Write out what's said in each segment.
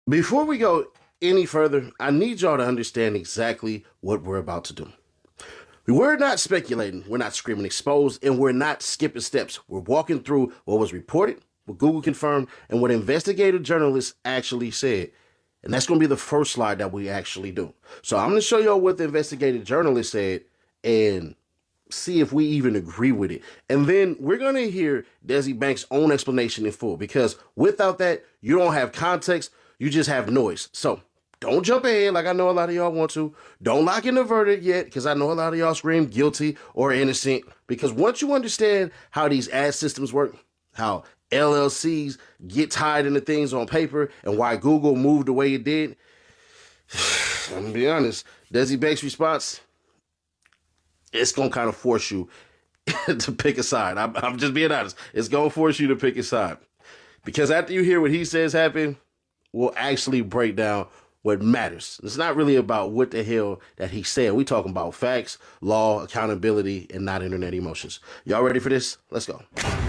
Before we go any further, I need y'all to understand exactly what we're about to do. We're not speculating, we're not screaming exposed, and we're not skipping steps. We're walking through what was reported, what Google confirmed, and what investigative journalists actually said. And that's going to be the first slide that we actually do. So I'm going to show y'all what the investigative journalist said and see if we even agree with it. And then we're going to hear Desi Banks' own explanation in full, because without that, you don't have context, you just have noise. So don't jump ahead like I know a lot of y'all want to. Don't lock in the verdict yet, because I know a lot of y'all scream guilty or innocent. Because once you understand how these ad systems work, how LLCs get tied into things on paper, and why Google moved the way it did, I'm going to be honest, Desi Banks' response, it's going to kind of force you to pick a side. I'm just being honest. It's going to force you to pick a side. Because after you hear what he says happened, we'll actually break down what matters. It's not really about what the hell that he said. We talking about facts, law, accountability, and not internet emotions. Y'all ready for this? Let's go.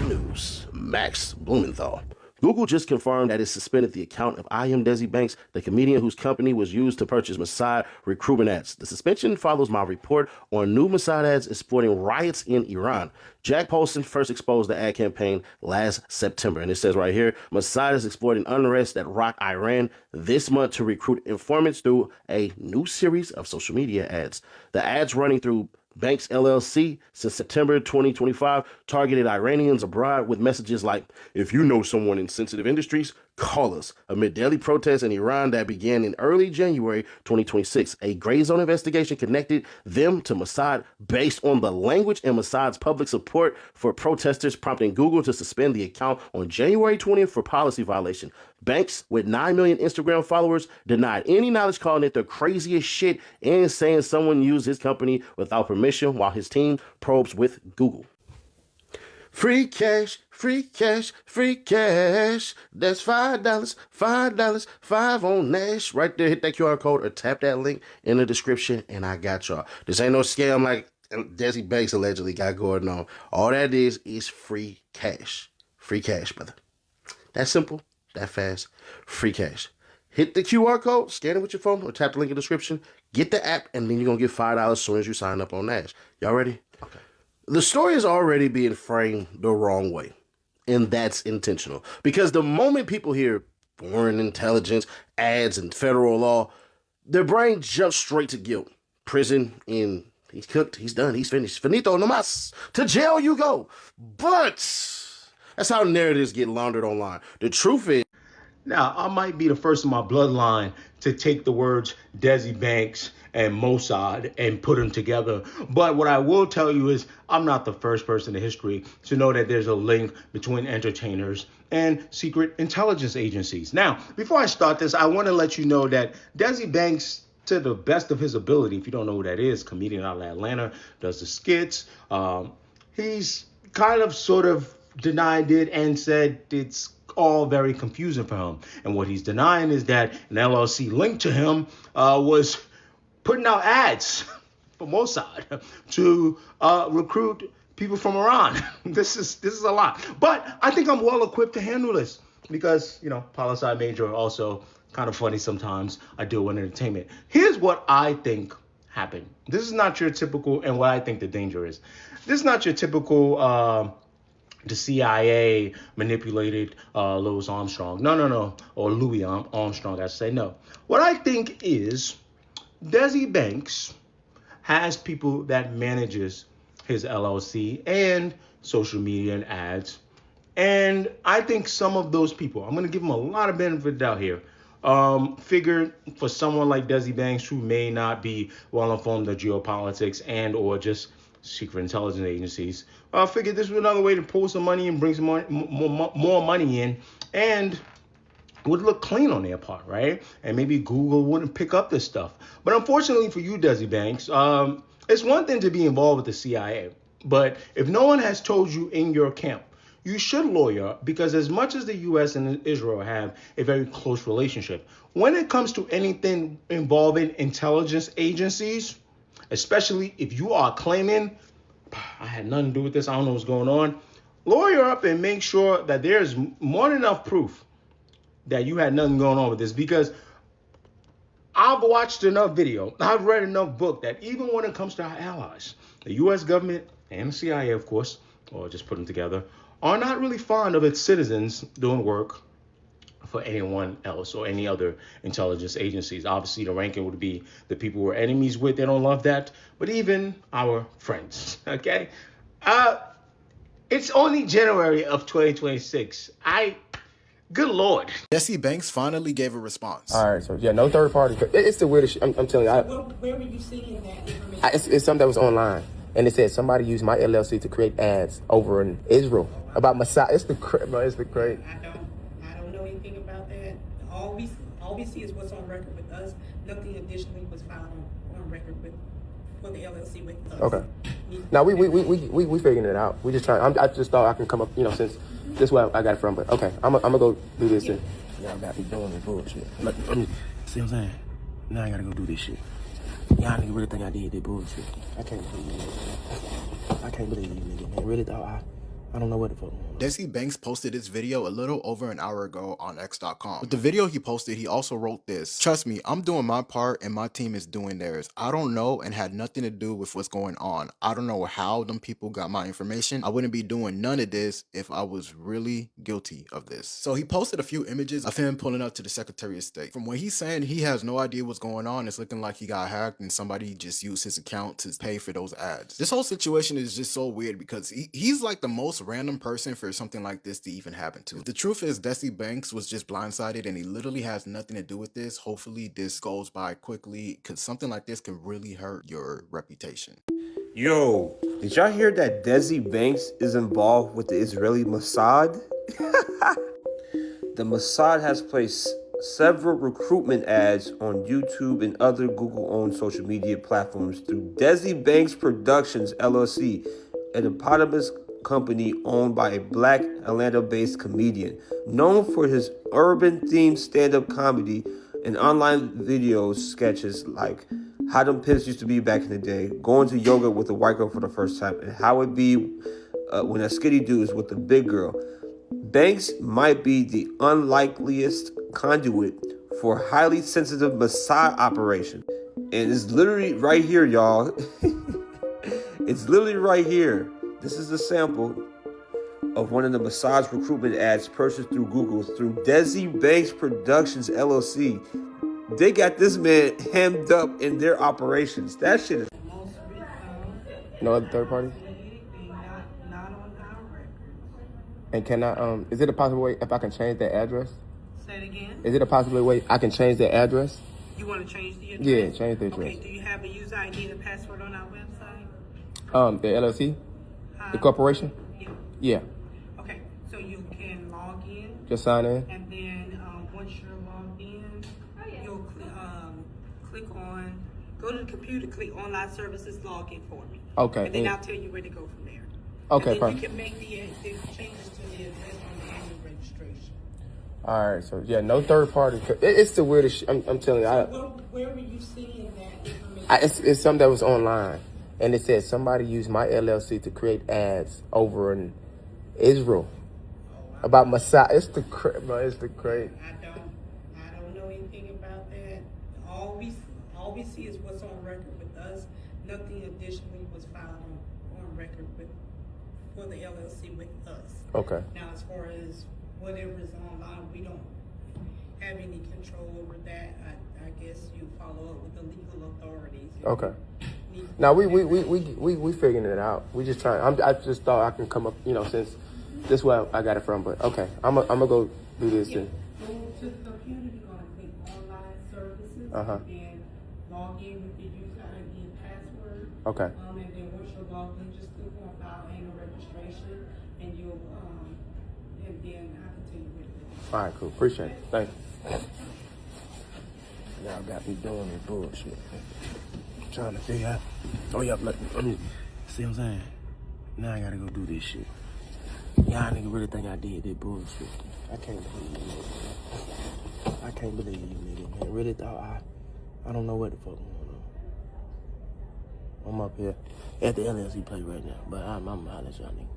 News. Max Blumenthal. Google just confirmed that it suspended the account of I Am Desi Banks, the comedian whose company was used to purchase Mossad recruitment ads. The suspension follows my report on new Mossad ads exploiting riots in Iran. Jack Poston first exposed the ad campaign last September. And it says right here, Mossad is exploiting unrest that rocked Iran this month to recruit informants through a new series of social media ads. The ads running through Banks LLC since September 2025 targeted Iranians abroad with messages like, if you know someone in sensitive industries, call us. Amid daily protests in Iran that began in early January 2026, a gray zone investigation connected them to Mossad based on the language and Mossad's public support for protesters, prompting Google to suspend the account on January 20th for policy violation. Banks, with 9 million Instagram followers, denied any knowledge, calling it the craziest shit and saying someone used his company without permission while his team probes with Google. Free cash, free cash, free cash. That's $5, $5, 5 on Nash. Right there, hit that QR code or tap that link in the description, and I got y'all. This ain't no scam like Desi Banks allegedly got going on. All that is free cash. Free cash, brother. That simple, that fast, free cash. Hit the QR code, scan it with your phone, or tap the link in the description. Get the app, and then you're going to get $5 as soon as you sign up on Nash. Y'all ready? Okay. The story is already being framed the wrong way, and that's intentional. Because the moment people hear foreign intelligence, ads, and federal law, their brain jumps straight to guilt. Prison, and he's cooked, he's done, he's finished. Finito nomás. To jail you go. But that's how narratives get laundered online. The truth is, now, I might be the first in my bloodline to take the words Desi Banks and Mossad and put them together. But what I will tell you is I'm not the first person in history to know that there's a link between entertainers and secret intelligence agencies. Now, before I start this, I want to let you know that Desi Banks, to the best of his ability, if you don't know who that is, comedian out of Atlanta, does the skits. He's kind of sort of denied it and said it's all very confusing for him. And what he's denying is that an LLC linked to him was putting out ads for Mossad to recruit people from Iran. This is a lot. But I think I'm well equipped to handle this because, poli-sci major, also kind of funny sometimes. I deal with entertainment. Here's what I think happened. This is not your typical, and what I think the danger is. This is not your typical the CIA manipulated Louis Armstrong. No. Or Louis Armstrong, I say no. What I think is Desi Banks has people that manages his LLC and social media and ads. And I think some of those people, I'm going to give them a lot of benefit of doubt here, figured for someone like Desi Banks who may not be well informed of geopolitics and or just secret intelligence agencies, figured this was another way to pull some money and bring some more money in, and would look clean on their part, right? And maybe Google wouldn't pick up this stuff. But unfortunately for you, Desi Banks, it's one thing to be involved with the CIA, but if no one has told you in your camp, you should lawyer up, because as much as the U.S. and Israel have a very close relationship, when it comes to anything involving intelligence agencies, especially if you are claiming, I had nothing to do with this, I don't know what's going on, lawyer up and make sure that there's more than enough proof that you had nothing going on with this, because I've watched enough video, I've read enough book that even when it comes to our allies, the U.S. government and the CIA, of course, or just put them together, are not really fond of its citizens doing work for anyone else or any other intelligence agencies. Obviously, the ranking would be the people we're enemies with. They don't love that. But even our friends, okay? It's only January of 2026. Good Lord. Desi Banks finally gave a response. All right, so yeah, no third party. It's the weirdest shit. I'm telling you. Where were you seeing that information? It's something that was online, and it said somebody used my LLC to create ads over in Israel about Mossad. It's the bro. It's the crazy. I don't know anything about that. All we see is what's on record with us. Nothing additionally was filed on record with for the LLC with us. Okay. Now we figuring it out. We just trying. I just thought I can come up, since this is where I got it from. But okay, I'm gonna go do this. Yeah. Y'all got me doing this bullshit. See what I'm saying? Now I gotta go do this shit. Y'all nigga really think I did this bullshit. I can't believe it. I can't believe you, nigga. Man, really thought I don't know what the fuck. Desi Banks posted this video a little over an hour ago on X.com. With the video he posted, he also wrote this: "Trust me, I'm doing my part and my team is doing theirs. I don't know and had nothing to do with what's going on. I don't know how them people got my information. I wouldn't be doing none of this if I was really guilty of this." So he posted a few images of him pulling up to the Secretary of State. From what he's saying, he has no idea what's going on. It's looking like he got hacked and somebody just used his account to pay for those ads. This whole situation is just so weird because he's like the most random person for something like this to even happen to. The truth is, Desi Banks was just blindsided and he literally has nothing to do with this. Hopefully this goes by quickly because something like this can really hurt your reputation. Yo, did y'all hear that Desi Banks is involved with the Israeli Mossad? The Mossad has placed several recruitment ads on YouTube and other Google-owned social media platforms through Desi Banks Productions, LLC, an eponymous company owned by a black Atlanta-based comedian known for his urban-themed stand-up comedy and online videos sketches like how them pimps used to be back in the day, going to yoga with a white girl for the first time, and how it be when a skinny dude is with a big girl. Banks might be the unlikeliest conduit for a highly sensitive Mossad operation. And it's literally right here, y'all. It's literally right here. This is a sample of one of the Mossad's recruitment ads purchased through Google through Desi Banks Productions, LLC. They got this man hemmed up in their operations. That shit is... No other third party? Not on our record. And can I, is it a possible way if I can change that address? Say it again. Is it a possible way I can change that address? You want to change the address? Yeah, change the address. Okay, do you have a user ID and a password on our website? The LLC? The corporation? Yeah. Yeah. Okay, so you can log in, Just sign in? and then once you're logged in, you'll click on, go to the computer, click online services, log in for me. Okay. And then I'll tell you where to go from there. Okay, and then perfect. you can make the changes to the address on the annual registration. All right, so yeah, no third party. It's the weirdest shit. I'm telling you. Where were you seeing that information? It's something that was online, and it said somebody used my LLC to create ads over in Israel about Mossad. It's the bro. It's the crazy. I don't know anything about that. All we see is what's on record with us. Nothing additionally was filed on record for the LLC with us. Okay. Now, as far as whatever is online, we don't have any control over that. I guess you follow up with the legal authorities. Okay. Now we figuring it out. We just trying. I just thought I can come up, since this is where I got it from. But okay, I'm gonna go do this then. Go to the computer. You're gonna click online services. Uh-huh. And log in with your user ID and password. Okay. And then once you're logged in, just click on file annual registration, and you'll and then I can tell you where to go. All right, cool. Appreciate it. Thank you. Y'all got me doing this bullshit. I'm trying to figure out. Oh yeah, see what I'm saying? Now I gotta go do this shit. Y'all nigga really think I did this bullshit. I can't believe you. I can't believe you, nigga. Man, really thought I don't know what the fuck going on. I'm up here at the LLC place right now, but I'm hollering at y'all nigga.